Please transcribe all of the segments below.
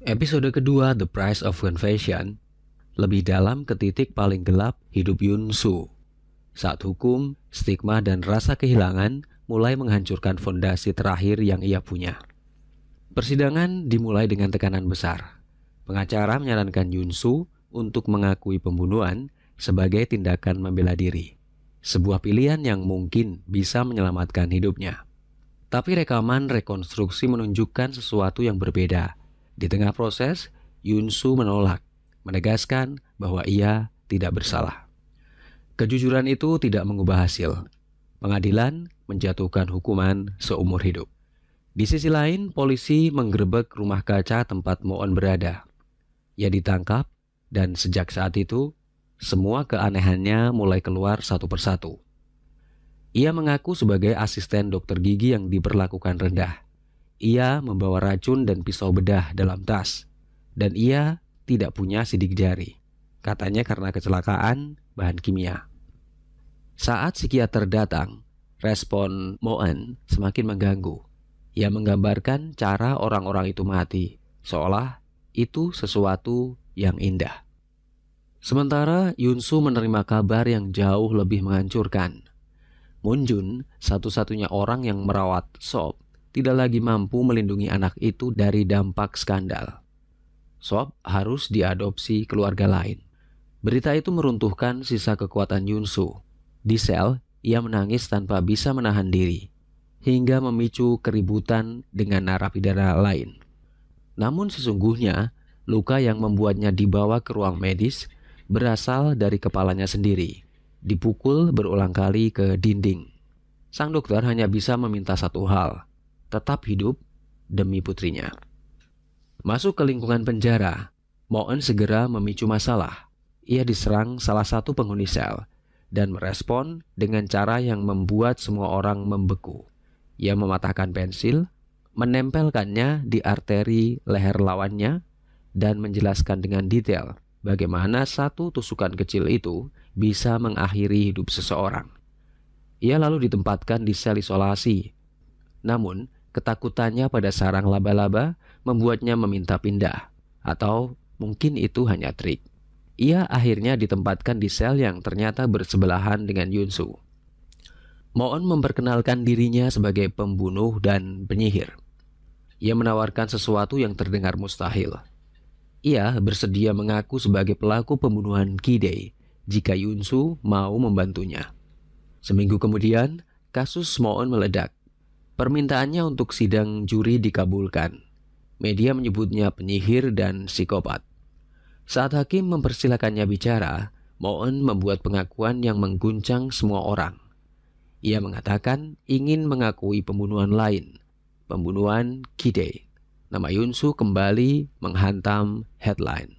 Episode kedua, The Price of Confession, lebih dalam ke titik paling gelap hidup Yun-soo. Saat hukum, stigma dan rasa kehilangan mulai menghancurkan fondasi terakhir yang ia punya. Persidangan dimulai dengan tekanan besar. Pengacara menyarankan Yun-soo untuk mengakui pembunuhan sebagai tindakan membela diri. Sebuah pilihan yang mungkin bisa menyelamatkan hidupnya. Tapi rekaman rekonstruksi menunjukkan sesuatu yang berbeda. Di tengah proses, Yun-soo menolak, menegaskan bahwa ia tidak bersalah. Kejujuran itu tidak mengubah hasil. Pengadilan menjatuhkan hukuman seumur hidup. Di sisi lain, polisi menggerebek rumah kaca tempat Moon berada. Ia ditangkap, dan sejak saat itu, semua keanehannya mulai keluar satu persatu. Ia mengaku sebagai asisten dokter gigi yang diperlakukan rendah. Ia membawa racun dan pisau bedah dalam tas. Dan ia tidak punya sidik jari. Katanya karena kecelakaan bahan kimia. Saat psikiater datang, respon Moon semakin mengganggu. Ia menggambarkan cara orang-orang itu mati, seolah itu sesuatu yang indah. Sementara Yun-soo menerima kabar yang jauh lebih menghancurkan. Moon-jun, satu-satunya orang yang merawat Sop, tidak lagi mampu melindungi anak itu dari dampak skandal. Sop harus diadopsi keluarga lain. Berita itu meruntuhkan sisa kekuatan Yun-soo. Di sel, ia menangis tanpa bisa menahan diri, hingga memicu keributan dengan narapidana lain. Namun sesungguhnya, luka yang membuatnya dibawa ke ruang medis berasal dari kepalanya sendiri, dipukul berulang kali ke dinding. Sang dokter hanya bisa meminta satu hal, tetap hidup demi putrinya. Masuk ke lingkungan penjara, Moon segera memicu masalah. Ia diserang salah satu penghuni sel dan merespon dengan cara yang membuat semua orang membeku. Ia mematahkan pensil, menempelkannya di arteri leher lawannya, dan menjelaskan dengan detail bagaimana satu tusukan kecil itu bisa mengakhiri hidup seseorang. Ia lalu ditempatkan di sel isolasi. Namun, ketakutannya pada sarang laba-laba membuatnya meminta pindah. Atau mungkin itu hanya trik. Ia akhirnya ditempatkan di sel yang ternyata bersebelahan dengan Yun-soo. Moon memperkenalkan dirinya sebagai pembunuh dan penyihir. Ia menawarkan sesuatu yang terdengar mustahil. Ia bersedia mengaku sebagai pelaku pembunuhan Ki-dae jika Yun-soo mau membantunya. Seminggu kemudian, kasus Moon meledak. Permintaannya untuk sidang juri dikabulkan. Media menyebutnya penyihir dan psikopat. Saat hakim mempersilakannya bicara, Moon membuat pengakuan yang mengguncang semua orang. Ia mengatakan ingin mengakui pembunuhan lain, pembunuhan Ki-dae. Nama Yun-soo kembali menghantam headline.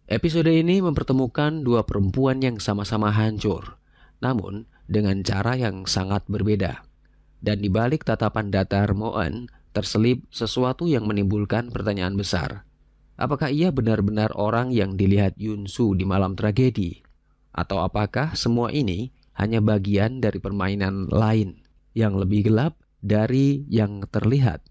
Episode ini mempertemukan dua perempuan yang sama-sama hancur, namun dengan cara yang sangat berbeda. Dan di balik tatapan datar Moon, terselip sesuatu yang menimbulkan pertanyaan besar. Apakah ia benar-benar orang yang dilihat Yun-soo di malam tragedi? Atau apakah semua ini hanya bagian dari permainan lain yang lebih gelap dari yang terlihat?